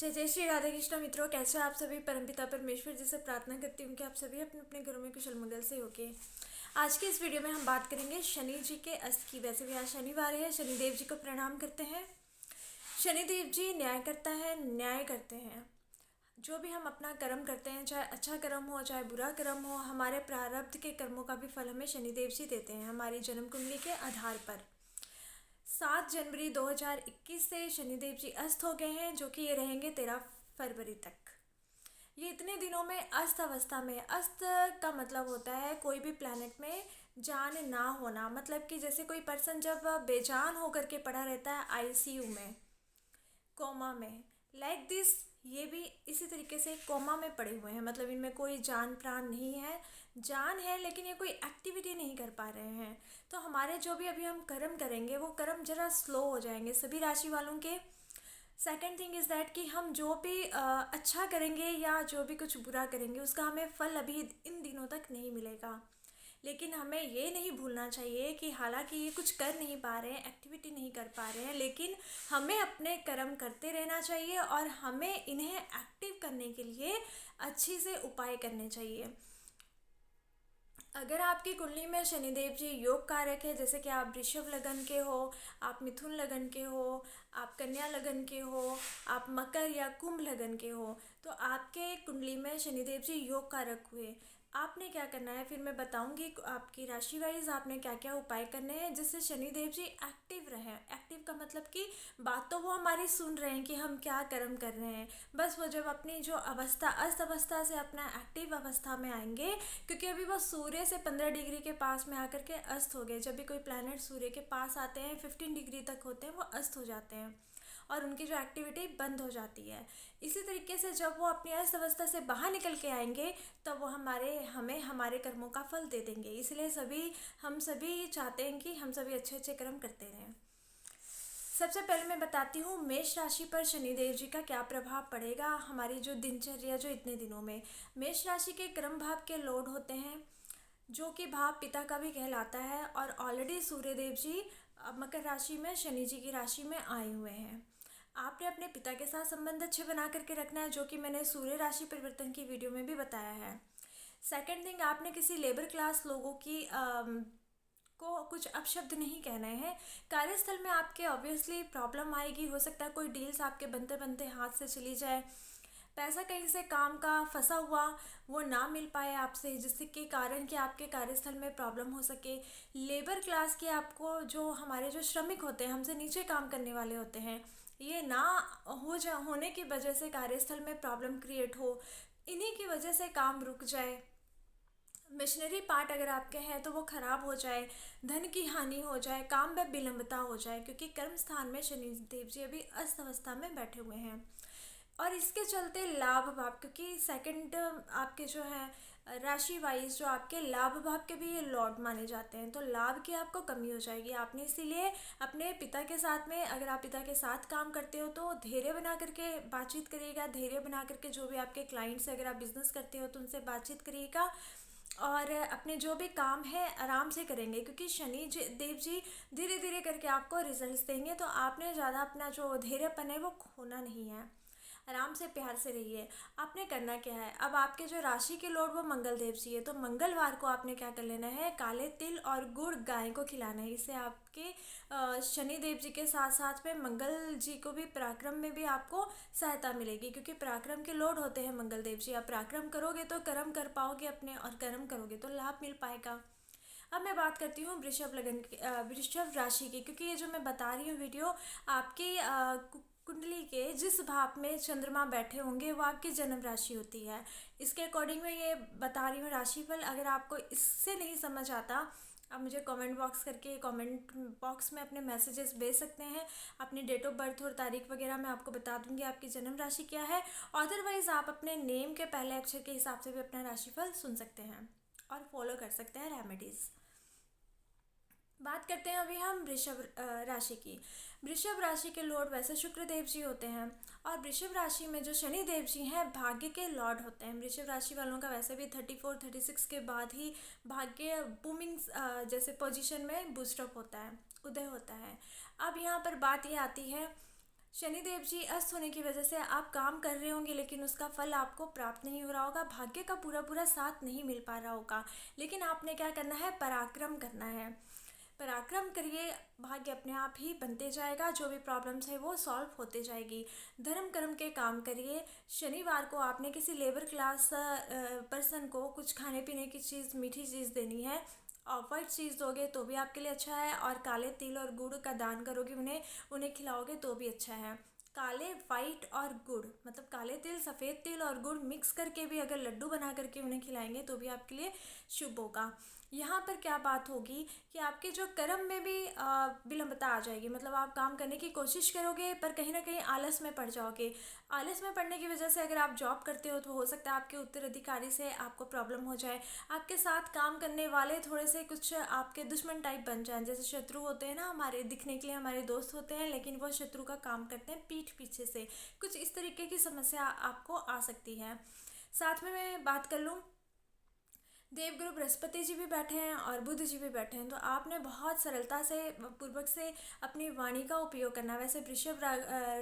जय जय श्री राधे कृष्ण मित्रों, कैसे हो आप सभी। परमपिता परमेश्वर जी से प्रार्थना करती हूँ कि आप सभी अपने अपने घरों में कुशल मंगल से होके। आज के इस वीडियो में हम बात करेंगे शनि जी के अस्त की। वैसे भी आज शनिवार है, शनिदेव जी को प्रणाम करते हैं। शनिदेव जी न्याय करता है, न्याय करते हैं। जो भी हम अपना कर्म करते हैं, चाहे अच्छा कर्म हो चाहे बुरा कर्म हो, हमारे प्रारब्ध के कर्मों का भी फल हमें शनिदेव जी देते हैं हमारी जन्म कुंडली के आधार पर। 7 जनवरी 2021 से शनिदेव जी अस्त हो गए हैं, जो कि ये रहेंगे 13 फरवरी तक। ये इतने दिनों में अस्त अवस्था में। अस्त का मतलब होता है कोई भी प्लैनेट में जान ना होना, मतलब कि जैसे कोई पर्सन जब बेजान होकर के पड़ा रहता है आईसीयू में, कोमा में, लाइक दिस ये भी इसी तरीके से कोमा में पड़े हुए हैं। मतलब इनमें कोई जान प्राण नहीं है, जान है लेकिन ये कोई एक्टिविटी नहीं कर पा रहे हैं। तो हमारे जो भी अभी हम कर्म करेंगे वो कर्म जरा स्लो हो जाएंगे सभी राशि वालों के। सेकेंड थिंग इज़ दैट कि हम जो भी अच्छा करेंगे या जो भी कुछ बुरा करेंगे उसका हमें फल अभी इन दिनों तक नहीं मिलेगा। लेकिन हमें ये नहीं भूलना चाहिए कि हालांकि ये कुछ कर नहीं पा रहे हैं, एक्टिविटी नहीं कर पा रहे हैं, लेकिन हमें अपने कर्म करते रहना चाहिए और हमें इन्हें एक्टिव करने के लिए अच्छी से उपाय करने चाहिए। अगर आपकी कुंडली में शनिदेव जी योग कारक है, जैसे कि आप वृषभ लगन के हो, आप मिथुन लगन के हो, आप कन्या लगन के हो, आप मकर या कुंभ लगन के हो, तो आपके कुंडली में शनिदेव जी योग कारक हुए। आपने क्या करना है, फिर मैं बताऊंगी आपकी राशि वाइज आपने क्या क्या उपाय करने हैं जिससे शनिदेव जी एक्टिव रहें। एक्टिव का मतलब कि बात तो वो हमारी सुन रहे हैं कि हम क्या कर्म कर रहे हैं, बस वो जब अपनी जो अवस्था अस्त अवस्था से अपना एक्टिव अवस्था में आएंगे, क्योंकि अभी वो सूर्य से 15 डिग्री के पास में आकर के अस्त हो गए। जब भी कोई प्लैनेट सूर्य के पास आते हैं 15 डिग्री तक होते हैं वो अस्त हो जाते हैं और उनकी जो एक्टिविटी बंद हो जाती है। इसी तरीके से जब वो अपनी अस्त अवस्था से बाहर निकल के आएंगे तब वो हमें हमारे कर्मों का फल दे देंगे। इसलिए हम सभी चाहते हैं कि हम सभी अच्छे अच्छे कर्म करते रहें। सबसे पहले मैं बताती हूँ मेष राशि पर शनिदेव जी का क्या प्रभाव पड़ेगा हमारी जो दिनचर्या जो इतने दिनों में। मेष राशि के क्रम भाव के लॉर्ड होते हैं, जो कि भाव पिता का भी कहलाता है, और ऑलरेडी सूर्यदेव जी मकर राशि में शनि जी की राशि में आए हुए हैं। आपने अपने पिता के साथ संबंध अच्छे बना करके रखना है, जो कि मैंने सूर्य राशि परिवर्तन की वीडियो में भी बताया है। सेकंड थिंग, आपने किसी लेबर क्लास लोगों की को कुछ अपशब्द नहीं कहने हैं। कार्यस्थल में आपके ऑब्वियसली प्रॉब्लम आएगी, हो सकता है कोई डील्स आपके बनते बनते हाथ से चली जाए, पैसा कहीं से काम का फंसा हुआ वो ना मिल पाए आपसे, जिससे के कारण कि आपके कार्यस्थल में प्रॉब्लम हो सके। लेबर क्लास के आपको जो हमारे जो श्रमिक होते हैं, हमसे नीचे काम करने वाले होते हैं, ये ना होने की वजह से कार्यस्थल में प्रॉब्लम क्रिएट हो, इन्हीं की वजह से काम रुक जाए, मशीनरी पार्ट अगर आपके हैं तो वो ख़राब हो जाए, धन की हानि हो जाए, काम में विलंबता हो जाए, क्योंकि कर्म स्थान में शनि देव जी अभी अस्त अवस्था में बैठे हुए हैं। और इसके चलते लाभ भाव, क्योंकि सेकंड आपके जो है राशि वाइज जो आपके लाभ भाव के भी ये लॉर्ड माने जाते हैं, तो लाभ की आपको कमी हो जाएगी। आपने इसीलिए अपने पिता के साथ में, अगर आप पिता के साथ काम करते हो तो धैर्य बना करके बातचीत करिएगा। धैर्य बना करके जो भी आपके क्लाइंट्स, अगर आप बिजनेस करते हो तो उनसे बातचीत करिएगा और अपने जो भी काम है आराम से करेंगे, क्योंकि शनि जी देव जी धीरे धीरे करके आपको रिजल्ट्स देंगे। तो आपने ज़्यादा अपना जो धैर्यपन है वो खोना नहीं है, आराम से प्यार से रहिए। आपने करना क्या है, अब आपके जो राशि के लॉर्ड वो मंगल देव जी है, तो मंगलवार को आपने क्या कर लेना है, काले तिल और गुड़ गाय को खिलाना है। इससे आपके शनि देव जी के साथ साथ में मंगल जी को भी पराक्रम में भी आपको सहायता मिलेगी, क्योंकि पराक्रम के लॉर्ड होते हैं मंगल देव जी। आप पराक्रम करोगे तो कर्म कर पाओगे अपने, और कर्म करोगे तो लाभ मिल पाएगा। अब मैं बात करती हूँ वृषभ लगन की, वृषभ राशि की, क्योंकि ये जो मैं बता रही हूँ वीडियो आपकी कुंडली के जिस भाव में चंद्रमा बैठे होंगे वो आपकी जन्म राशि होती है। इसके अकॉर्डिंग मैं ये बता रही हूँ राशिफल। अगर आपको इससे नहीं समझ आता, आप मुझे कमेंट बॉक्स में अपने मैसेजेस भेज सकते हैं। अपनी डेट ऑफ बर्थ और तारीख वगैरह मैं आपको बता दूंगी आपकी जन्म राशि क्या है। अदरवाइज़ आप अपने नेम के पहले अक्षर के हिसाब से भी अपना राशिफल सुन सकते हैं और फॉलो कर सकते हैं रेमेडीज़। बात करते हैं अभी हम वृषभ राशि की। वृषभ राशि के लॉर्ड वैसे शुक्र देव जी होते हैं, और वृषभ राशि में जो शनि देव जी हैं भाग्य के लॉर्ड होते हैं। वृषभ राशि वालों का वैसे भी 34-36 के बाद ही भाग्य बूमिंग जैसे पोजीशन में बूस्टअप होता है, उदय होता है। अब यहाँ पर बात ये आती है शनिदेव जी अस्त होने की वजह से आप काम कर रहे होंगे लेकिन उसका फल आपको प्राप्त नहीं हो रहा होगा, भाग्य का पूरा पूरा साथ नहीं मिल पा रहा होगा। लेकिन आपने क्या करना है, पराक्रम करना है। पराक्रम करिए, भाग्य अपने आप ही बनते जाएगा, जो भी प्रॉब्लम्स है वो सॉल्व होते जाएगी। धर्म कर्म के काम करिए। शनिवार को आपने किसी लेबर क्लास पर्सन को कुछ खाने पीने की चीज़, मीठी चीज़ देनी है। ऑफ वाइट चीज़ दोगे तो भी आपके लिए अच्छा है, और काले तिल और गुड़ का दान करोगे, उन्हें उन्हें खिलाओगे तो भी अच्छा है। काले वाइट और गुड़, मतलब काले तिल, सफ़ेद तिल और गुड़ मिक्स करके भी अगर लड्डू बना करके उन्हें खिलाएंगे तो भी आपके लिए शुभ होगा। यहाँ पर क्या बात होगी कि आपके जो कर्म में भी विलंबता आ जाएगी, मतलब आप काम करने की कोशिश करोगे पर कहीं ना कहीं आलस में पड़ जाओगे। आलस में पड़ने की वजह से अगर आप जॉब करते हो तो हो सकता है आपके उत्तराधिकारी से आपको प्रॉब्लम हो जाए। आपके साथ काम करने वाले थोड़े से कुछ आपके दुश्मन टाइप बन जाएं, जैसे शत्रु होते हैं ना, हमारे दिखने के लिए हमारे दोस्त होते हैं लेकिन वो शत्रु का काम करते हैं पीठ पीछे से। कुछ इस तरीके की समस्या आपको आ सकती है। साथ में मैं बात कर लूँ, देवगुरु बृहस्पति जी भी बैठे हैं और बुध जी भी बैठे हैं, तो आपने बहुत सरलता से पूर्वक से अपनी वाणी का उपयोग करना है। वैसे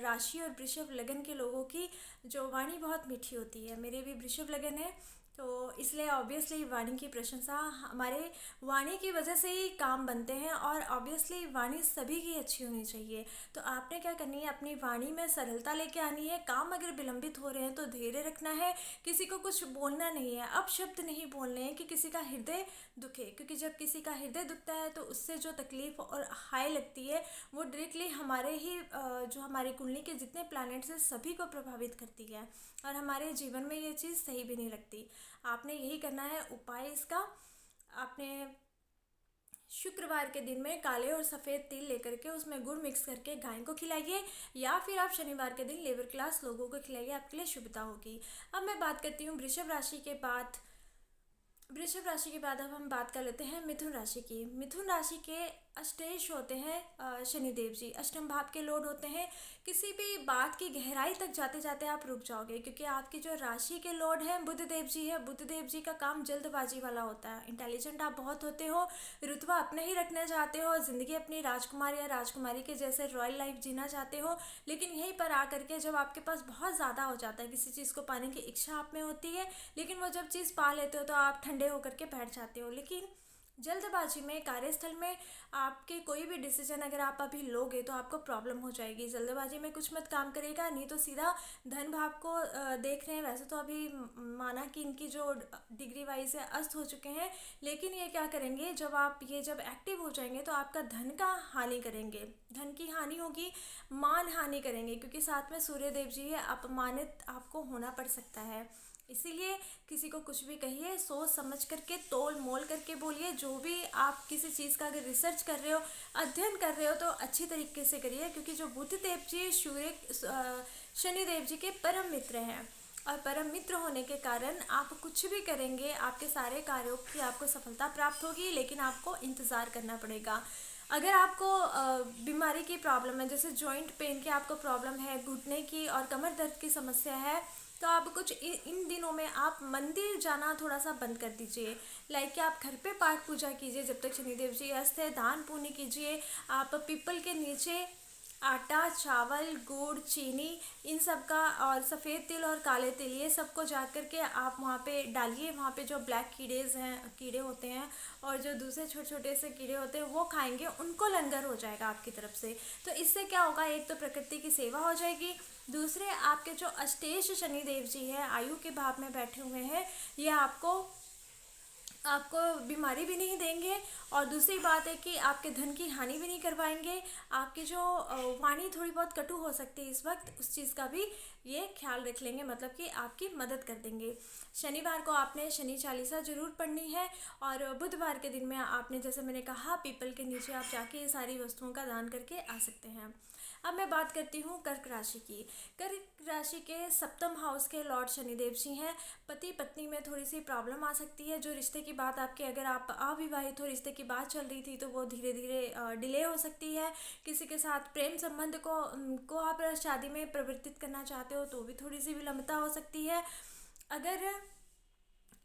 राशि और वृषभ लगन के लोगों की जो वाणी बहुत मीठी होती है, मेरे भी वृषभ लगन है, तो इसलिए ऑब्वियसली वाणी की प्रशंसा, हमारे वाणी की वजह से ही काम बनते हैं, और ऑब्वियसली वाणी सभी की अच्छी होनी चाहिए। तो आपने क्या करनी है, अपनी वाणी में सरलता लेके आनी है। काम अगर विलंबित हो रहे हैं तो धैर्य रखना है, किसी को कुछ बोलना नहीं है, अपशब्द नहीं बोलने हैं कि किसी का हृदय दुखे, क्योंकि जब किसी का हृदय दुखता है तो उससे जो तकलीफ और हाय लगती है वो डायरेक्टली हमारे ही जो हमारी कुंडली के जितने प्लैनेट्स हैं सभी को प्रभावित करती है, और हमारे जीवन में ये चीज़ सही भी नहीं लगती। आपने यही करना है उपाय इसका। आपने शुक्रवार के दिन में काले और सफ़ेद तिल लेकर के उसमें गुड़ मिक्स करके गाय को खिलाइए, या फिर आप शनिवार के दिन लेबर क्लास लोगों को खिलाइए, आपके लिए शुभता होगी। अब मैं बात करती हूँ वृषभ राशि के बाद अब हम बात कर लेते हैं मिथुन राशि की। मिथुन राशि के अष्टेश होते हैं शनिदेव जी, अष्टम भाव के लॉर्ड होते हैं। किसी भी बात की गहराई तक जाते जाते आप रुक जाओगे, क्योंकि आपकी जो राशि के लॉर्ड हैं बुध देव जी है। बुध देव जी का काम जल्दबाजी वाला होता है। इंटेलिजेंट आप बहुत होते हो, रुतबा अपने ही रखना चाहते हो, ज़िंदगी अपनी राजकुमार या राजकुमारी के जैसे रॉयल लाइफ जीना चाहते हो, लेकिन यहीं पर आकर के जब आपके पास बहुत ज़्यादा हो जाता है, किसी चीज़ को पाने की इच्छा आप में होती है, लेकिन वो जब चीज़ पा लेते हो तो आप ठंडे होकर के बैठ जाते हो। लेकिन जल्दबाजी में कार्यस्थल में आपके कोई भी डिसीजन अगर आप अभी लोगे तो आपको प्रॉब्लम हो जाएगी। जल्दबाजी में कुछ मत काम करेगा, नहीं तो सीधा धन भाव को देख रहे हैं। वैसे तो अभी माना कि इनकी जो डिग्री वाइज है अस्त हो चुके हैं, लेकिन ये क्या करेंगे, जब एक्टिव हो जाएंगे तो आपका धन का हानि करेंगे, धन की हानि होगी, मान हानि करेंगे, क्योंकि साथ में सूर्य देव जी है, अपमानित आपको होना पड़ सकता है। इसीलिए किसी को कुछ भी कहिए सोच समझ करके, तोल मोल करके बोलिए। जो भी आप किसी चीज़ का अगर रिसर्च कर रहे हो, अध्ययन कर रहे हो, तो अच्छी तरीके से करिए, क्योंकि जो बुध देव जी शनि देव जी के परम मित्र हैं, और परम मित्र होने के कारण आप कुछ भी करेंगे आपके सारे कार्यों की आपको सफलता प्राप्त होगी, लेकिन आपको इंतज़ार करना पड़ेगा। अगर आपको बीमारी की प्रॉब्लम है, जैसे जॉइंट पेन की आपको प्रॉब्लम है, घुटने की और कमर दर्द की समस्या है, तो आप कुछ इन दिनों में आप मंदिर जाना थोड़ा सा बंद कर दीजिए। लाइक कि आप घर पे पाठ पूजा कीजिए जब तक शनिदेव जी अस्त है, दान पुण्य कीजिए। आप पीपल के नीचे आटा, चावल, गुड़, चीनी, इन सब का, और सफ़ेद तिल और काले तिल, ये सबको जा कर के आप वहाँ पे डालिए। वहाँ पे जो ब्लैक कीड़े होते हैं, और जो दूसरे छोटे छोटे से कीड़े होते हैं वो खाएंगे, उनको लंगर हो जाएगा आपकी तरफ से। तो इससे क्या होगा, एक तो प्रकृति की सेवा हो जाएगी, दूसरे आपके जो अष्टेश शनि देव जी है आयु के भाव में बैठे हुए हैं, ये आपको बीमारी भी नहीं देंगे, और दूसरी बात है कि आपके धन की हानि भी नहीं करवाएंगे। आपकी जो वाणी थोड़ी बहुत कटु हो सकती है इस वक्त, उस चीज़ का भी ये ख्याल रख लेंगे, मतलब कि आपकी मदद कर देंगे। शनिवार को आपने शनि चालीसा जरूर पढ़नी है, और बुधवार के दिन में आपने, जैसे मैंने कहा, पीपल के नीचे आप जाके ये सारी वस्तुओं का दान करके आ सकते हैं। अब मैं बात करती हूँ कर्क राशि की। कर्क राशि के सप्तम हाउस के लॉर्ड शनिदेव जी हैं। पति पत्नी में थोड़ी सी प्रॉब्लम आ सकती है। जो रिश्ते की बात आपके, अगर आप अविवाहित हो, रिश्ते की बात चल रही थी, तो वो धीरे धीरे डिले हो सकती है। किसी के साथ प्रेम संबंध को आप शादी में परिवर्तित करना चाहते हो तो भी थोड़ी सी विलंबता हो सकती है। अगर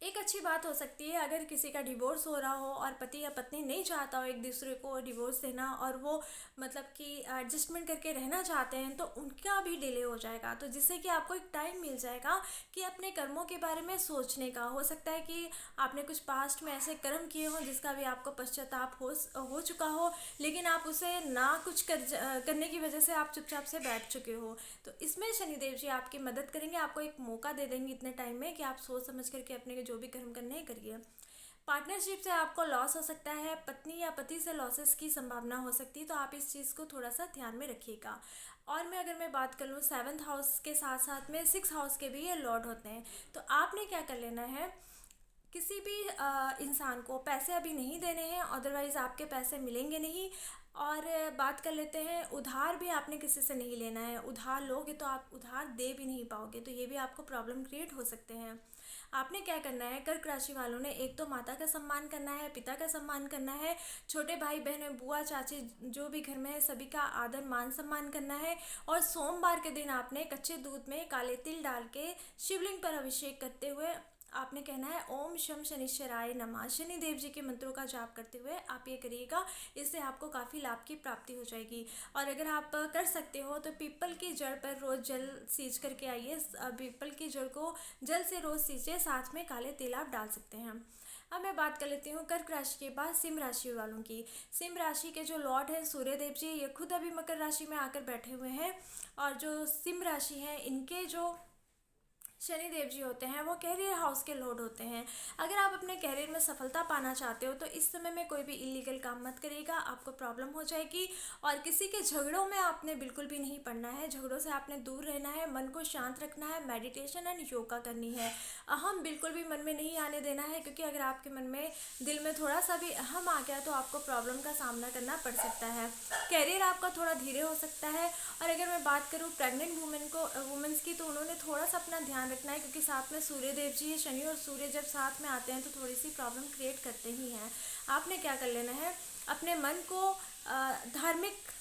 एक अच्छी बात हो सकती है अगर किसी का डिवोर्स हो रहा हो और पति या पत्नी नहीं चाहता हो एक दूसरे को डिवोर्स देना, और वो मतलब कि एडजस्टमेंट करके रहना चाहते हैं, तो उनका भी डिले हो जाएगा। तो जिससे कि आपको एक टाइम मिल जाएगा कि अपने कर्मों के बारे में सोचने का। हो सकता है कि आपने कुछ पास्ट में ऐसे कर्म किए हों जिसका भी आपको पश्चाताप हो चुका हो, लेकिन आप उसे ना कुछ करने की वजह से आप चुपचाप से बैठ चुके हो। तो इसमें शनिदेव जी आपकी मदद करेंगे, आपको एक मौका दे देंगे इतने टाइम में कि आप सोच समझ करके अपने जो भी कर्म करने हैं करिए। पार्टनरशिप से आपको लॉस हो सकता है, पत्नी या पति से लॉसेस की संभावना हो सकती है, तो आप इस चीज़ को थोड़ा सा ध्यान में रखिएगा। और अगर मैं बात कर लूँ 7th हाउस के साथ साथ में 6th हाउस के भी ये लॉर्ड होते हैं। तो आपने क्या कर लेना है, किसी भी इंसान को पैसे अभी नहीं देने हैं, अदरवाइज़ आपके पैसे मिलेंगे नहीं। और बात कर लेते हैं, उधार भी आपने किसी से नहीं लेना है। उधार लोगे तो आप उधार दे भी नहीं पाओगे, तो ये भी आपको प्रॉब्लम क्रिएट हो सकते हैं। आपने क्या करना है, कर्क राशि वालों ने एक तो माता का सम्मान करना है, पिता का सम्मान करना है, छोटे भाई बहन बुआ चाची जो भी घर में है सभी का आदर मान सम्मान करना है। और सोमवार के दिन आपने कच्चे दूध में काले तिल डाल के शिवलिंग पर अभिषेक करते हुए आपने कहना है ओम शम शनिश्चराय नमः। शनि देव जी के मंत्रों का जाप करते हुए आप ये करिएगा, इससे आपको काफ़ी लाभ की प्राप्ति हो जाएगी। और अगर आप कर सकते हो तो पीपल की जड़ पर रोज़ जल सींच करके आइए। पीपल की जड़ को जल से रोज़ सींचे, साथ में काले तिल आप डाल सकते हैं। अब मैं बात कर लेती हूँ कर्क राशि के बाद सिंह राशि वालों की। सिंह राशि के जो लॉर्ड हैं सूर्य देव जी, ये खुद अभी मकर राशि में आकर बैठे हुए हैं। और जो सिंह राशि है इनके जो शनि देव जी होते हैं वो कैरियर हाउस के लॉर्ड होते हैं। अगर आप अपने कैरियर में सफलता पाना चाहते हो तो इस समय में कोई भी इलीगल काम मत करिएगा, आपको प्रॉब्लम हो जाएगी। और किसी के झगड़ों में आपने बिल्कुल भी नहीं पड़ना है, झगड़ों से आपने दूर रहना है, मन को शांत रखना है, मेडिटेशन एंड योगा करनी है। अहम बिल्कुल भी मन में नहीं आने देना है, क्योंकि अगर आपके मन में दिल में थोड़ा सा भी अहम आ गया तो आपको प्रॉब्लम का सामना करना पड़ सकता है। कैरियर आपका थोड़ा धीरे हो सकता है। और अगर मैं बात करूँ प्रेग्नेंट वुमेन्स की, तो उन्होंने थोड़ा सा अपना ध्यान रखना है, क्योंकि साथ में सूर्य देव जी है। शनि और सूर्य जब साथ में आते हैं तो थोड़ी सी प्रॉब्लम क्रिएट करते ही हैं। आपने क्या कर लेना है, अपने मन को धार्मिक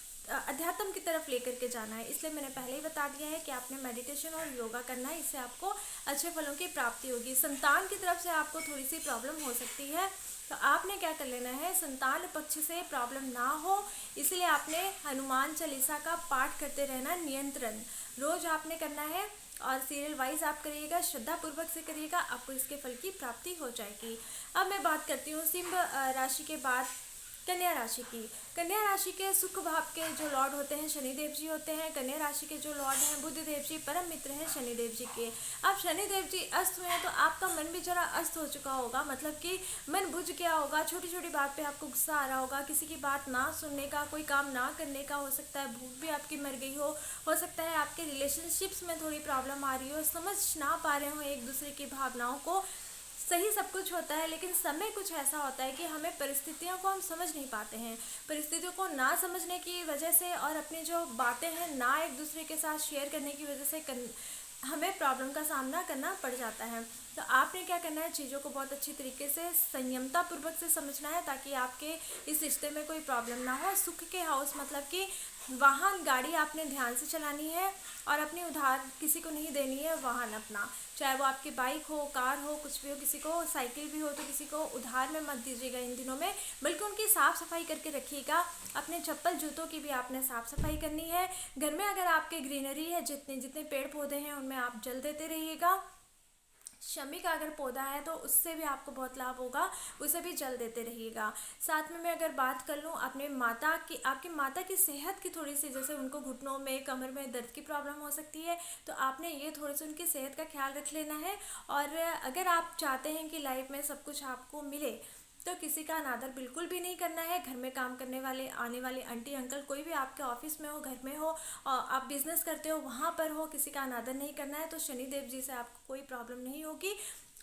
अध्यात्म की तरफ लेकर के जाना है। इसलिए मैंने पहले ही बता दिया है कि आपने मेडिटेशन और योगा करना है, इससे आपको अच्छे फलों की प्राप्ति होगी। संतान की तरफ से आपको थोड़ी सी प्रॉब्लम हो सकती है, तो आपने क्या कर लेना है, संतान पक्ष से प्रॉब्लम ना हो इसलिए आपने हनुमान चालीसा का पाठ करते रहना, नियंत्रण रोज आपने करना है। और सीरियल वाइज आप करिएगा, श्रद्धा पूर्वक से करिएगा, आपको इसके फल की प्राप्ति हो जाएगी। अब मैं बात करती हूँ सिंह राशि के बाद कन्या राशि की। कन्या राशि के सुख भाव के जो लॉर्ड होते हैं शनिदेव जी होते हैं। कन्या राशि के जो लॉर्ड हैं बुध देव जी परम मित्र हैं शनिदेव जी के। अब शनिदेव जी अस्त हुए हैं तो आपका मन भी जरा अस्त हो चुका होगा, मतलब कि मन बुझ गया होगा, छोटी छोटी बात पे आपको गुस्सा आ रहा होगा, किसी की बात ना सुनने का, कोई काम ना करने का, हो सकता है भूख भी आपकी मर गई हो सकता है आपके रिलेशनशिप्स में थोड़ी प्रॉब्लम आ रही हो, समझ ना पा रहे हो एक दूसरे की भावनाओं को। सही सब कुछ होता है लेकिन समय कुछ ऐसा होता है कि हमें परिस्थितियों को हम समझ नहीं पाते हैं। परिस्थितियों को ना समझने की वजह से और अपनी जो बातें हैं ना एक दूसरे के साथ शेयर करने की वजह से हमें प्रॉब्लम का सामना करना पड़ जाता है। तो आपने क्या करना है, चीज़ों को बहुत अच्छी तरीके से संयमता पूर्वक से समझना है, ताकि आपके इस रिश्ते में कोई प्रॉब्लम ना हो। सुख के हाउस मतलब कि वाहन गाड़ी आपने ध्यान से चलानी है और अपनी उधार किसी को नहीं देनी है वाहन अपना, चाहे वो आपकी बाइक हो, कार हो, कुछ भी हो, किसी को साइकिल भी हो तो किसी को उधार में मत दीजिएगा इन दिनों में, बल्कि उनकी साफ़ सफाई करके रखिएगा। अपने चप्पल जूतों की भी आपने साफ़ सफाई करनी है। घर में अगर आपके ग्रीनरी है, जितने जितने पेड़ पौधे हैं उनमें आप जल देते रहिएगा। शमी का अगर पौधा है तो उससे भी आपको बहुत लाभ होगा, उसे भी जल देते रहिएगा। साथ में मैं अगर बात कर लूँ अपने माता की, आपकी माता की सेहत की थोड़ी सी, जैसे उनको घुटनों में कमर में दर्द की प्रॉब्लम हो सकती है, तो आपने ये थोड़ी सी उनकी सेहत का ख्याल रख लेना है। और अगर आप चाहते हैं कि लाइफ में सब कुछ आपको मिले तो किसी का अनादर बिल्कुल भी नहीं करना है। घर में काम करने वाले, आने वाले आंटी अंकल, कोई भी आपके ऑफिस में हो, घर में हो, आप बिजनेस करते हो वहाँ पर हो, किसी का अनादर नहीं करना है। तो शनिदेव जी से आपको कोई प्रॉब्लम नहीं होगी,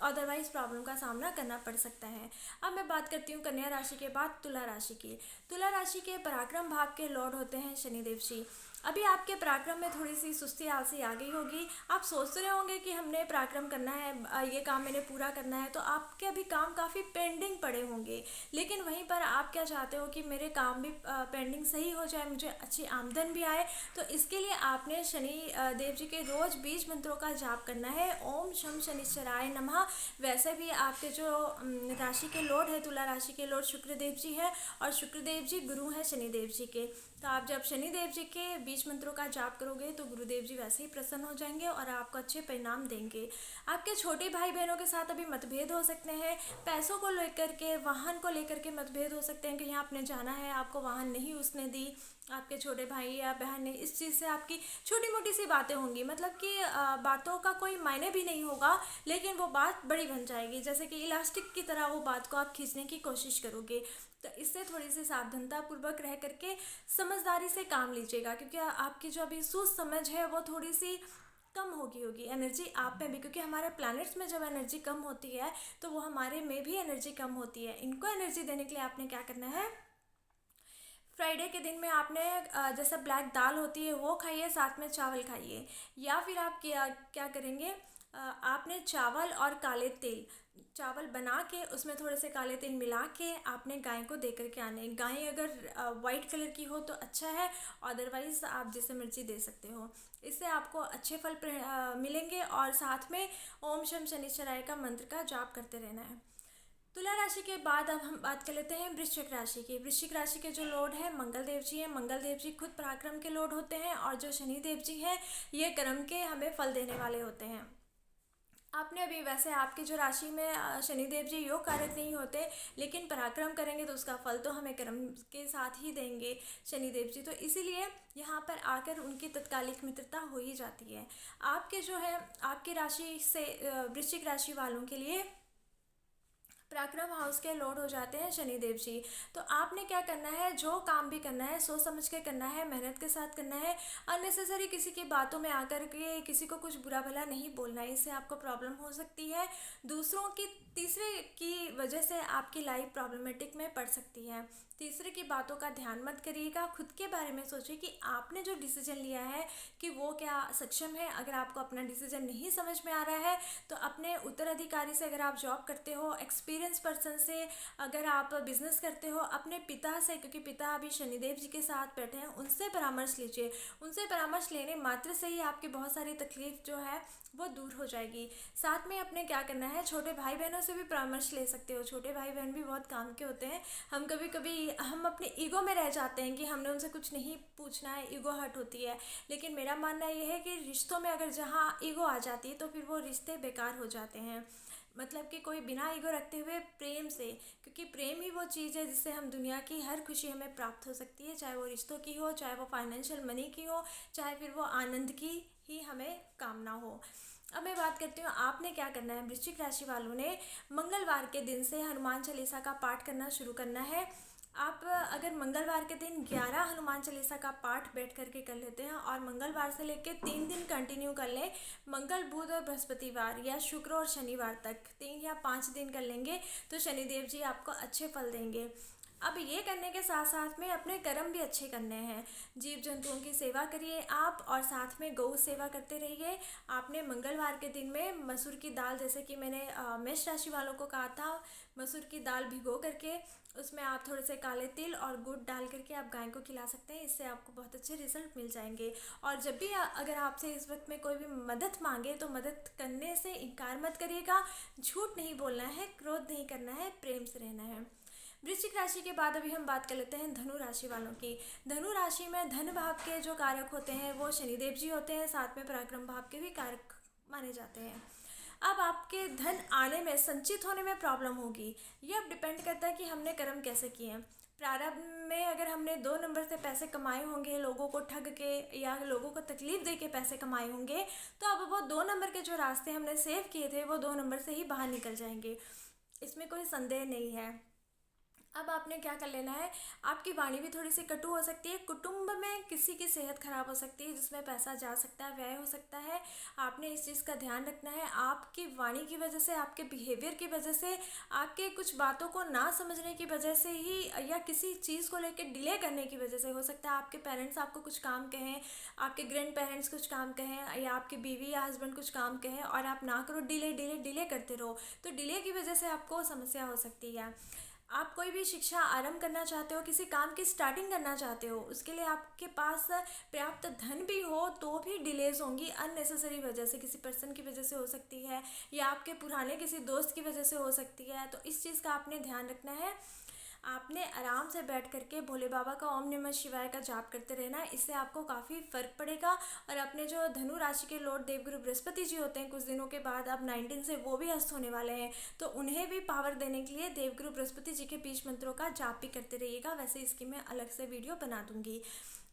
अदरवाइज प्रॉब्लम का सामना करना पड़ सकता है। अब मैं बात करती हूँ कन्या राशि के बाद तुला राशि की। तुला राशि के पराक्रम भाव के लॉर्ड होते हैं शनिदेव जी। अभी आपके पराक्रम में थोड़ी सी सुस्ती आलसी आ गई होगी। आप सोच रहे होंगे कि हमने पराक्रम करना है, ये काम मैंने पूरा करना है, तो आपके अभी काम काफ़ी पेंडिंग पड़े होंगे। लेकिन वहीं पर आप क्या चाहते हो कि मेरे काम भी पेंडिंग सही हो जाए, मुझे अच्छी आमदन भी आए। तो इसके लिए आपने शनि देव जी के रोज़ 20 मंत्रों का जाप करना है। ओम शम शनिश्चराय नमः। वैसे भी आपके जो राशि के लॉर्ड है, तुला राशि के लॉर्ड शुक्रदेव जी है, और शुक्रदेव जी गुरु हैं शनिदेव जी के। तो आप जब शनिदेव जी के 20 मंत्रों का जाप करोगे तो गुरुदेव जी वैसे ही प्रसन्न हो जाएंगे और आपको अच्छे परिणाम देंगे। आपके छोटे भाई बहनों के साथ अभी मतभेद हो सकते हैं। पैसों को लेकर के, वाहन को लेकर के मतभेद हो सकते हैं कि यहाँ आपने जाना है, आपको वाहन नहीं उसने दी। आपके छोटे भाई या बहन ने, इस चीज़ से आपकी छोटी मोटी सी बातें होंगी, मतलब कि बातों का कोई मायने भी नहीं होगा, लेकिन वो बात बड़ी बन जाएगी, जैसे कि इलास्टिक की तरह वो बात को आप खींचने की कोशिश करोगे। तो इससे थोड़ी सी सावधानता पूर्वक रह करके समझदारी से काम लीजिएगा, क्योंकि आपकी जो अभी सूझ समझ है वो थोड़ी सी कम होगी एनर्जी आप में भी, क्योंकि हमारे प्लैनेट्स में जब एनर्जी कम होती है तो वो हमारे में भी एनर्जी कम होती है। इनको एनर्जी देने के लिए आपने क्या करना है, फ्राइडे के दिन में आपने जैसे ब्लैक दाल होती है वो खाइए, साथ में चावल खाइए। या फिर आप क्या क्या करेंगे, आपने चावल और काले तेल, चावल बना के उसमें थोड़े से काले तेल मिला के आपने गाय को दे करके आने। गाय अगर वाइट कलर की हो तो अच्छा है, अदरवाइज़ आप जिसे मर्जी दे सकते हो। इससे आपको अच्छे फल मिलेंगे। और साथ में ओम शम शनिश्चराय का मंत्र का जाप करते रहना है। तुला राशि के बाद अब हम बात कर लेते हैं वृश्चिक राशि की। वृश्चिक राशि के जो लॉर्ड है मंगल देव जी हैं। मंगल देव जी खुद पराक्रम के लॉर्ड होते हैं, और जो शनि देव जी हैं ये कर्म के हमें फल देने वाले होते हैं। आपने अभी, वैसे आपकी जो राशि में शनिदेव जी योग कारक नहीं होते, लेकिन पराक्रम करेंगे तो उसका फल तो हमें कर्म के साथ ही देंगे शनिदेव जी। तो इसीलिए यहाँ पर आकर उनकी तत्कालिक मित्रता हो ही जाती है। आपके जो है, आपकी राशि से वृश्चिक राशि वालों के लिए पराक्रम हाउस के लॉर्ड हो जाते हैं शनिदेव जी। तो आपने क्या करना है, जो काम भी करना है सोच समझ के करना है, मेहनत के साथ करना है। अननेसेसरी किसी की बातों में आकर के किसी को कुछ बुरा भला नहीं बोलना है, इससे आपको प्रॉब्लम हो सकती है। दूसरों की, तीसरे की वजह से आपकी लाइफ प्रॉब्लमेटिक में पड़ सकती है। तीसरे की बातों का ध्यान मत करिएगा, खुद के बारे में सोचिए कि आपने जो डिसीजन लिया है कि वो क्या सक्षम है। अगर आपको अपना डिसीजन नहीं समझ में आ रहा है तो अपने उत्तराधिकारी से, अगर आप जॉब करते हो, एक्सपीरियंस पर्सन से, अगर आप बिजनेस करते हो, अपने पिता से, क्योंकि पिता अभी शनिदेव जी के साथ बैठे हैं, उनसे परामर्श लीजिए। उनसे परामर्श लेने मात्र से ही आपकी बहुत सारी तकलीफ जो है वो दूर हो जाएगी। साथ में अपने क्या करना है, छोटे भाई बहनों से भी परामर्श ले सकते हो। छोटे भाई बहन भी बहुत काम के होते हैं। हम कभी कभी हम अपने ईगो में रह जाते हैं कि हमने उनसे कुछ नहीं पूछना है, ईगो हर्ट होती है। लेकिन मेरा मानना यह है कि रिश्तों में अगर जहाँ ईगो आ जाती है तो फिर वो रिश्ते बेकार हो जाते हैं। मतलब कि कोई बिना ईगो रखते हुए प्रेम से, क्योंकि प्रेम ही वो चीज़ है जिससे हम दुनिया की हर खुशी हमें प्राप्त हो सकती है, चाहे वो रिश्तों की हो, चाहे वो फाइनेंशियल मनी की हो, चाहे फिर वो आनंद की ही हमें कामना हो। अब मैं बात करती हूँ आपने क्या करना है। वृश्चिक राशि वालों ने मंगलवार के दिन से हनुमान चालीसा का पाठ करना शुरू करना है। आप अगर मंगलवार के दिन 11 हनुमान चालीसा का पाठ बैठ करके कर लेते हैं और मंगलवार से लेकर 3 दिन कंटिन्यू कर लें, मंगल बुध और बृहस्पतिवार या शुक्र और शनिवार तक 3 या 5 दिन कर लेंगे तो शनिदेव जी आपको अच्छे फल देंगे। अब ये करने के साथ साथ में अपने कर्म भी अच्छे करने हैं। जीव जंतुओं की सेवा करिए आप, और साथ में गौ सेवा करते रहिए। आपने मंगलवार के दिन में मसूर की दाल, जैसे कि मैंने मेष राशि वालों को कहा था, मसूर की दाल भिगो करके उसमें आप थोड़े से काले तिल और गुड़ डाल करके आप गाय को खिला सकते हैं। इससे आपको बहुत अच्छे रिजल्ट मिल जाएंगे। और जब भी अगर आपसे इस वक्त में कोई भी मदद मांगे तो मदद करने से इनकार मत करिएगा। झूठ नहीं बोलना है, क्रोध नहीं करना है, प्रेम से रहना है। वृश्चिक राशि के बाद अभी हम बात कर लेते हैं धनु राशि वालों की। धनु राशि में धन भाव के जो कारक होते हैं वो शनिदेव जी होते हैं, साथ में पराक्रम भाव के भी कारक माने जाते हैं। अब आपके धन आने में, संचित होने में प्रॉब्लम होगी। ये अब डिपेंड करता है कि हमने कर्म कैसे किए हैं। प्रारंभ में अगर हमने 2 नंबर से पैसे कमाए होंगे, लोगों को ठग के या लोगों को तकलीफ दे के पैसे कमाए होंगे, तो अब वो 2 नंबर के जो रास्ते हमने सेव किए थे वो 2 नंबर से ही बाहर निकल जाएंगे, इसमें कोई संदेह नहीं है। अब आपने क्या कर लेना है, आपकी वाणी भी थोड़ी सी कटु हो सकती है, कुटुंब में किसी की सेहत खराब हो सकती है जिसमें पैसा जा सकता है, व्यय हो सकता है। आपने इस चीज़ का ध्यान रखना है। आपकी वाणी की वजह से, आपके बिहेवियर की वजह से, आपके कुछ बातों को ना समझने की वजह से ही, या किसी चीज़ को लेकर डिले करने की वजह से हो सकता है आपके पेरेंट्स आपको कुछ काम कहें, आपके ग्रैंड पेरेंट्स कुछ काम कहें, या आपकी बीवी या हस्बैंड कुछ काम कहें और आप ना करो, डिले डिले डिले करते रहो, तो डिले की वजह से आपको समस्या हो सकती है। आप कोई भी शिक्षा आरंभ करना चाहते हो, किसी काम की स्टार्टिंग करना चाहते हो, उसके लिए आपके पास पर्याप्त धन भी हो तो भी डिलेज होंगी, अननेसेसरी वजह से, किसी पर्सन की वजह से हो सकती है, या आपके पुराने किसी दोस्त की वजह से हो सकती है। तो इस चीज़ का आपने ध्यान रखना है। आपने आराम से बैठ करके भोले बाबा का ओम नमः शिवाय का जाप करते रहना है, इससे आपको काफ़ी फ़र्क पड़ेगा। और अपने जो धनु राशि के लॉर्ड देवगुरु बृहस्पति जी होते हैं, कुछ दिनों के बाद, अब 19 से वो भी अस्त होने वाले हैं, तो उन्हें भी पावर देने के लिए देवगुरु बृहस्पति जी के बीज मंत्रों का जाप भी करते रहिएगा। वैसे इसकी मैं अलग से वीडियो बना दूंगी।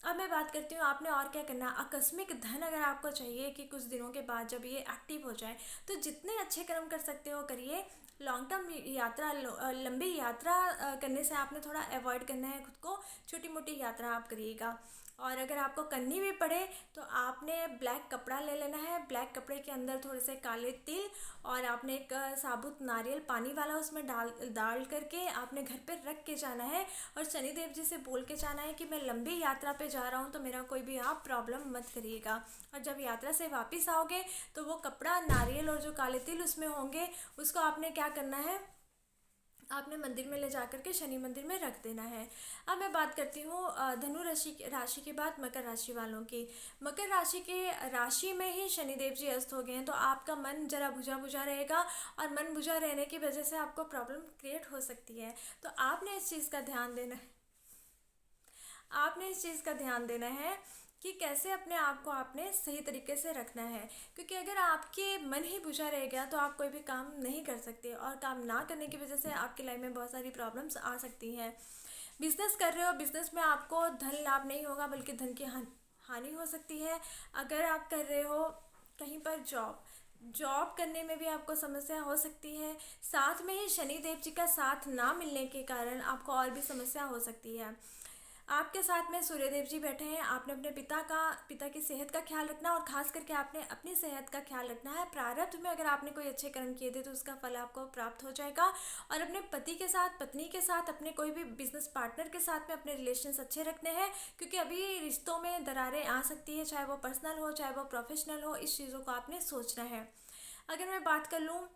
अब मैं बात करती हूँ आपने और क्या करना। आकस्मिक धन अगर आपको चाहिए कि कुछ दिनों के बाद जब ये एक्टिव हो जाए, तो जितने अच्छे कर्म कर सकते हो करिए। लॉन्ग टर्म यात्रा, लंबी यात्रा करने से आपने थोड़ा अवॉइड करना है खुद को, छोटी मोटी यात्रा आप करिएगा। और अगर आपको करनी भी पड़े तो आपने ब्लैक कपड़ा ले लेना है, ब्लैक कपड़े के अंदर थोड़े से काले तिल, और आपने एक साबुत नारियल पानी वाला उसमें डाल करके आपने घर पे रख के जाना है, और शनिदेव जी से बोल के जाना है कि मैं लंबी यात्रा पे जा रहा हूँ, तो मेरा कोई भी आप प्रॉब्लम मत करिएगा। और जब यात्रा से वापस आओगे तो वो कपड़ा, नारियल और जो काले तिल उसमें होंगे, उसको आपने क्या करना है, आपने मंदिर में ले जाकर के शनि मंदिर में रख देना है। अब मैं बात करती हूँ धनु राशि के बाद मकर राशि वालों की। मकर राशि के राशि में ही शनिदेव जी अस्त हो गए हैं, तो आपका मन जरा बुझा बुझा रहेगा, और मन बुझा रहने की वजह से आपको प्रॉब्लम क्रिएट हो सकती है। तो आपने इस चीज़ का ध्यान देना है, आपने इस चीज़ का ध्यान देना है कि कैसे अपने आप को आपने सही तरीके से रखना है, क्योंकि अगर आपके मन ही बुझा रह गया तो आप कोई भी काम नहीं कर सकते, और काम ना करने की वजह से आपकी लाइफ में बहुत सारी प्रॉब्लम्स आ सकती हैं। बिजनेस कर रहे हो, बिजनेस में आपको धन लाभ नहीं होगा बल्कि धन की हानि हो सकती है। अगर आप कर रहे हो कहीं पर जॉब करने में भी आपको समस्या हो सकती है। साथ में ही शनि देव जी का साथ ना मिलने के कारण आपको और भी समस्या हो सकती है। आपके साथ में सूर्यदेव जी बैठे हैं, आपने अपने पिता की सेहत का ख्याल रखना, और खास करके आपने अपनी सेहत का ख्याल रखना है। प्रारब्ध में अगर आपने कोई अच्छे कर्म किए थे तो उसका फल आपको प्राप्त हो जाएगा। और अपने पति के साथ, पत्नी के साथ, अपने कोई भी बिजनेस पार्टनर के साथ में अपने रिलेशंस अच्छे रखने हैं, क्योंकि अभी रिश्तों में दरारें आ सकती है, चाहे वो पर्सनल हो चाहे वो प्रोफेशनल हो, इस चीज़ों को आपने सोचना है। अगर मैं बात कर लूँ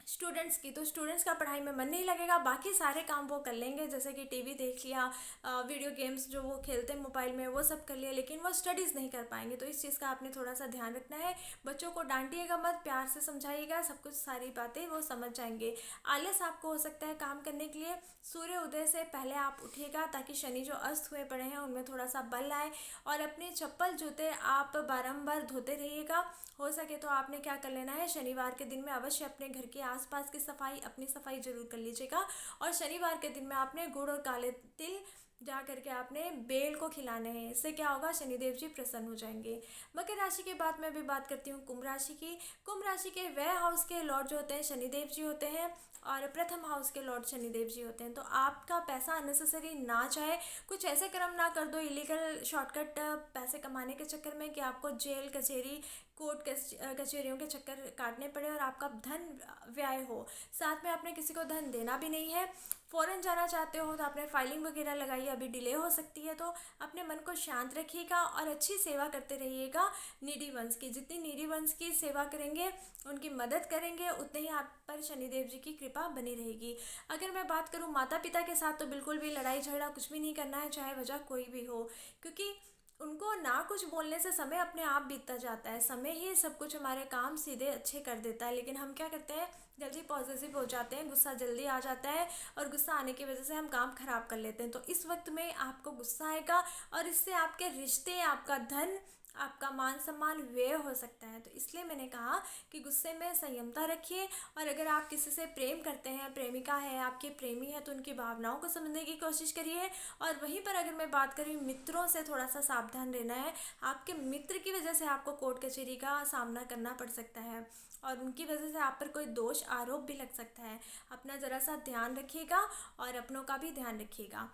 स्टूडेंट्स की, तो स्टूडेंट्स का पढ़ाई में मन नहीं लगेगा, बाकी सारे काम वो कर लेंगे, जैसे कि टीवी देख लिया, वीडियो गेम्स जो वो खेलते हैं मोबाइल में वो सब कर लिया, लेकिन वो स्टडीज़ नहीं कर पाएंगे। तो इस चीज़ का आपने थोड़ा सा ध्यान रखना है। बच्चों को डांटिएगा मत, प्यार से समझाइएगा, सब कुछ सारी बातें वो समझ जाएंगे। आलस आपको हो सकता है काम करने के लिए। सूर्य उदय से पहले आप उठिएगा ताकि शनि जो अस्त हुए पड़े हैं उनमें थोड़ा सा बल आए, और अपने चप्पल जूते आप बारंबार धोते रहिएगा। हो सके तो आपने क्या कर लेना है, शनिवार के दिन में अवश्य अपने घर के आसपास की सफाई, अपनी सफाई जरूर कर लीजिएगा। और शनिवार के दिन में आपने गुड़ और काले तिल जा करके आपने बेल को खिलाने हैं। इससे क्या होगा, शनिदेव जी प्रसन्न हो जाएंगे। मकर राशि के बाद मैं भी बात करती हूँ कुंभ राशि की। कुंभ राशि के वह हाउस के लॉर्ड जो होते हैं शनिदेव जी होते हैं, और प्रथम हाउस के लॉर्ड शनिदेव जी होते हैं। तो आपका पैसा अननेसेसरी ना चाहे, कुछ ऐसे कर्म ना कर दो इलीगल शॉर्टकट पैसे कमाने के चक्कर में कि आपको जेल कचहरी कोर्ट कचहरियों के चक्कर काटने पड़े और आपका धन व्यय हो। साथ में आपने किसी को धन देना भी नहीं है। फ़ॉरेन जाना चाहते हो तो आपने फाइलिंग वगैरह लगाई, अभी डिले हो सकती है, तो अपने मन को शांत रखिएगा और अच्छी सेवा करते रहिएगा नीडी वंश की। जितनी नीडी वंश की सेवा करेंगे, उनकी मदद करेंगे, उतने ही आप पर शनिदेव जी की कृपा बनी रहेगी। अगर मैं बात करूँ माता पिता के साथ, तो बिल्कुल भी लड़ाई झगड़ा कुछ भी नहीं करना है, चाहे वजह कोई भी हो, क्योंकि उनको ना कुछ बोलने से समय अपने आप बीतता जाता है। समय ही सब कुछ हमारे काम सीधे अच्छे कर देता है, लेकिन हम क्या करते हैं, जल्दी पॉजिटिव हो जाते हैं, गुस्सा जल्दी आ जाता है, और गुस्सा आने की वजह से हम काम खराब कर लेते हैं। तो इस वक्त में आपको गुस्सा आएगा, और इससे आपके रिश्ते, आपका धन आपका मान सम्मान व्यय हो सकता है। तो इसलिए मैंने कहा कि गुस्से में संयमता रखिए, और अगर आप किसी से प्रेम करते हैं, प्रेमिका है, आपके प्रेमी है, तो उनकी भावनाओं को समझने की कोशिश करिए। और वहीं पर अगर मैं बात करूँ मित्रों से, थोड़ा सा सावधान रहना है। आपके मित्र की वजह से आपको कोर्ट कचहरी का सामना करना पड़ सकता है, और उनकी वजह से आप पर कोई दोष आरोप भी लग सकता है। अपना ज़रा सा ध्यान रखिएगा और अपनों का भी ध्यान रखिएगा।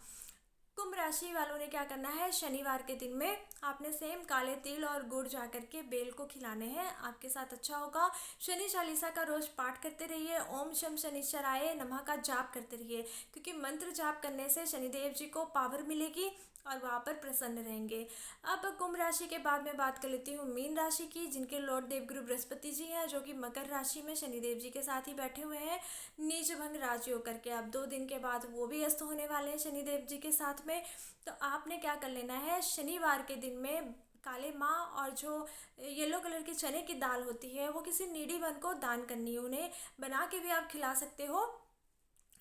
कुंभ राशि वालों ने क्या करना है, शनिवार के दिन में आपने सेम काले तिल और गुड़ जा करके बेल को खिलाने हैं, आपके साथ अच्छा होगा। शनि चालीसा का रोज पाठ करते रहिए, ओम शम शनिश्चराय नमः का जाप करते रहिए, क्योंकि मंत्र जाप करने से शनिदेव जी को पावर मिलेगी और वहाँ पर प्रसन्न रहेंगे। अब कुंभ राशि के बाद मैं बात कर लेती हूँ मीन राशि की, जिनके लॉर्ड देवगुरु बृहस्पति जी हैं, जो कि मकर राशि में शनिदेव जी के साथ ही बैठे हुए हैं नीच भंग राजयोग करके। अब 2 दिन के बाद वो भी अस्त होने वाले हैं शनिदेव जी के साथ में। तो आपने क्या कर लेना है, शनिवार के दिन में काले माँ और जो येलो कलर के चने की दाल होती है वो किसी नीडी वन को दान करनी है। उन्हें बना के भी आप खिला सकते हो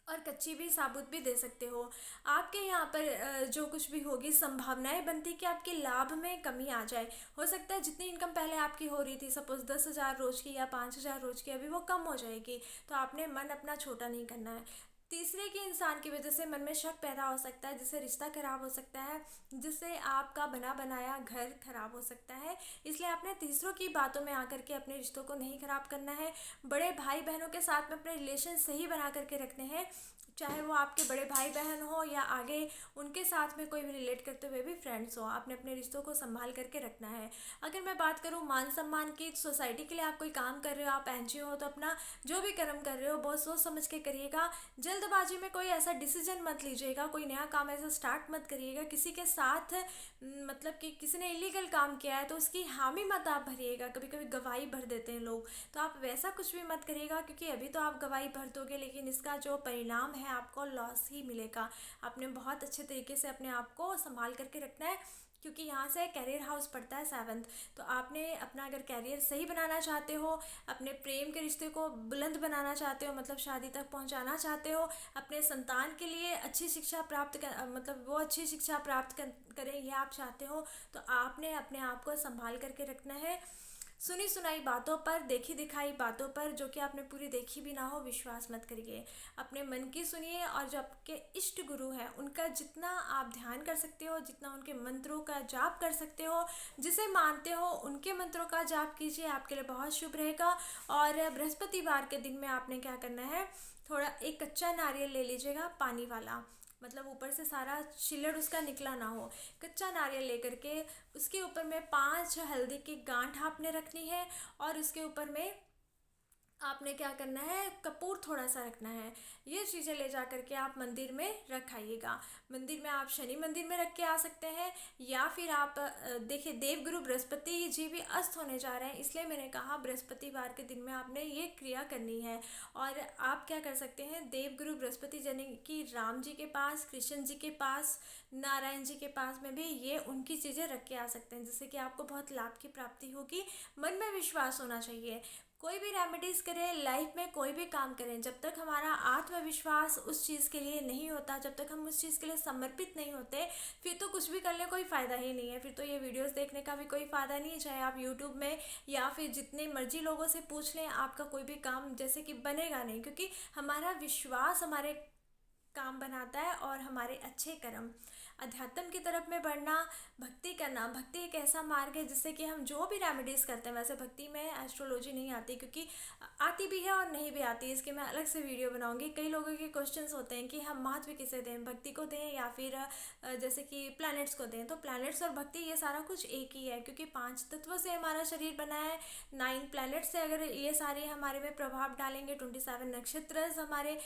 और कच्ची भी साबुत भी दे सकते हो। आपके यहाँ पर जो कुछ भी होगी संभावनाएं बनती कि आपके लाभ में कमी आ जाए। हो सकता है जितनी इनकम पहले आपकी हो रही थी, सपोज 10,000 रोज की या 5,000 रोज की, अभी वो कम हो जाएगी। तो आपने मन अपना छोटा नहीं करना है। तीसरे के इंसान की वजह से मन में शक पैदा हो सकता है, जिससे रिश्ता खराब हो सकता है, जिससे आपका बना बनाया घर खराब हो सकता है। इसलिए आपने तीसरों की बातों में आकर के अपने रिश्तों को नहीं खराब करना है। बड़े भाई बहनों के साथ में अपने रिलेशन सही बना करके रखने हैं, चाहे वो आपके बड़े भाई बहन हो या आगे उनके साथ में कोई भी रिलेट करते हुए भी फ्रेंड्स हो, आपने अपने रिश्तों को संभाल करके रखना है। अगर मैं बात करूँ मान सम्मान की, सोसाइटी के लिए आप कोई काम कर रहे हो, आप एनजीओ हो, तो अपना जो भी कर्म कर रहे हो बहुत सोच समझ के करिएगा। जल्दबाजी में कोई ऐसा डिसीजन मत लीजिएगा, कोई नया काम ऐसा स्टार्ट मत करिएगा। किसी के साथ मतलब कि किसी ने इलीगल काम किया है तो उसकी हामी मत आप भरिएगा। कभी कभी गवाही भर देते हैं लोग, तो आप वैसा कुछ भी मत करिएगा, क्योंकि अभी तो आप गवाही भर दोगे लेकिन इसका जो परिणाम है आपको लॉस ही मिलेगा। आपने बहुत अच्छे तरीके से अपने आप को संभाल करके रखना है, क्योंकि यहाँ से कैरियर हाउस पड़ता है 7th। तो आपने अपना अगर कैरियर सही बनाना चाहते हो, अपने प्रेम के रिश्ते को बुलंद बनाना चाहते हो, मतलब शादी तक पहुँचाना चाहते हो, अपने संतान के लिए अच्छी शिक्षा प्राप्त कर मतलब वो अच्छी शिक्षा प्राप्त करें ये आप चाहते हो, तो आपने अपने आप को संभाल करके रखना है। सुनी सुनाई बातों पर, देखी दिखाई बातों पर जो कि आपने पूरी देखी भी ना हो, विश्वास मत करिए। अपने मन की सुनिए, और जो आपके इष्ट गुरु हैं उनका जितना आप ध्यान कर सकते हो, जितना उनके मंत्रों का जाप कर सकते हो, जिसे मानते हो उनके मंत्रों का जाप कीजिए, आपके लिए बहुत शुभ रहेगा। और बृहस्पतिवार के दिन में आपने क्या करना है, थोड़ा एक कच्चा नारियल ले लीजिएगा, पानी वाला, मतलब ऊपर से सारा छिलड़ उसका निकला ना हो। कच्चा नारियल लेकर के उसके ऊपर में 5 हल्दी की गांठ आपने रखनी है, और उसके ऊपर में आपने क्या करना है, कपूर थोड़ा सा रखना है। ये चीज़ें ले जा करके आप मंदिर में रख आइएगा। मंदिर में आप शनि मंदिर में रख के आ सकते हैं, या फिर आप देखिए देवगुरु बृहस्पति जी भी अस्त होने जा रहे हैं, इसलिए मैंने कहा बृहस्पतिवार के दिन में आपने ये क्रिया करनी है। और आप क्या कर सकते हैं, देवगुरु बृहस्पति यानी कि राम जी के पास, कृष्ण जी के पास, नारायण जी के पास में भी ये उनकी चीज़ें रख के आ सकते हैं, जिससे कि आपको बहुत लाभ की प्राप्ति होगी। मन में विश्वास होना चाहिए। कोई भी रेमेडीज़ करें, लाइफ में कोई भी काम करें, जब तक हमारा आत्मविश्वास उस चीज़ के लिए नहीं होता, जब तक हम उस चीज़ के लिए समर्पित नहीं होते, फिर तो कुछ भी करने कोई फ़ायदा ही नहीं है। फिर तो ये वीडियोस देखने का भी कोई फ़ायदा नहीं है, चाहे आप यूट्यूब में या फिर जितने मर्जी लोगों से पूछ लें, आपका कोई भी काम जैसे कि बनेगा नहीं, क्योंकि हमारा विश्वास हमारे काम बनाता है और हमारे अच्छे कर्म। अध्यात्म की तरफ में बढ़ना, भक्ति करना, भक्ति एक ऐसा मार्ग है जिससे कि हम जो भी रेमेडीज़ करते हैं, वैसे भक्ति में एस्ट्रोलॉजी नहीं आती, क्योंकि आती भी है और नहीं भी आती, इसके मैं अलग से वीडियो बनाऊंगी। कई लोगों के क्वेश्चंस होते हैं कि हम महत्व किसे दें, भक्ति को दें या फिर जैसे कि प्लैनेट्स को दें। तो प्लैनेट्स और भक्ति ये सारा कुछ एक ही है, क्योंकि 5 तत्वों से हमारा शरीर बना है, 9 प्लैनेट्स से अगर ये सारे हमारे में प्रभाव डालेंगे, 27 नक्षत्र हमारे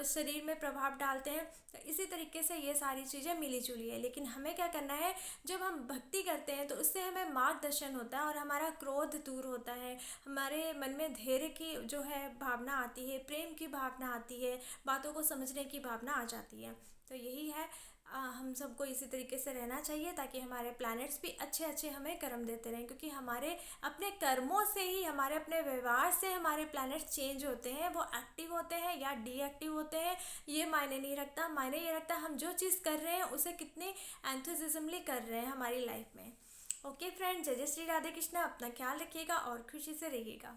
शरीर में प्रभाव डालते हैं, तो इसी तरीके से ये सारी चीज़ें मिली जुली है। लेकिन हमें क्या करना है, जब हम भक्ति करते हैं तो उससे हमें मार्गदर्शन होता है और हमारा क्रोध दूर होता है, हमारे मन में धैर्य की जो है भावना आती है, प्रेम की भावना आती है, बातों को समझने की भावना आ जाती है। तो यही है, हम सबको इसी तरीके से रहना चाहिए, ताकि हमारे प्लैनेट्स भी अच्छे अच्छे हमें कर्म देते रहें, क्योंकि हमारे अपने कर्मों से ही, हमारे अपने व्यवहार से हमारे प्लैनेट्स चेंज होते हैं, वो एक्टिव होते हैं या डीएक्टिव होते हैं, ये मायने नहीं रखता। मायने ये रखता हम जो चीज़ कर रहे हैं उसे कितने एंथुसिज्मली कर रहे हैं हमारी लाइफ में। ओके फ्रेंड, जय जय श्री राधे कृष्णा। अपना ख्याल रखिएगा और खुशी से रहिएगा।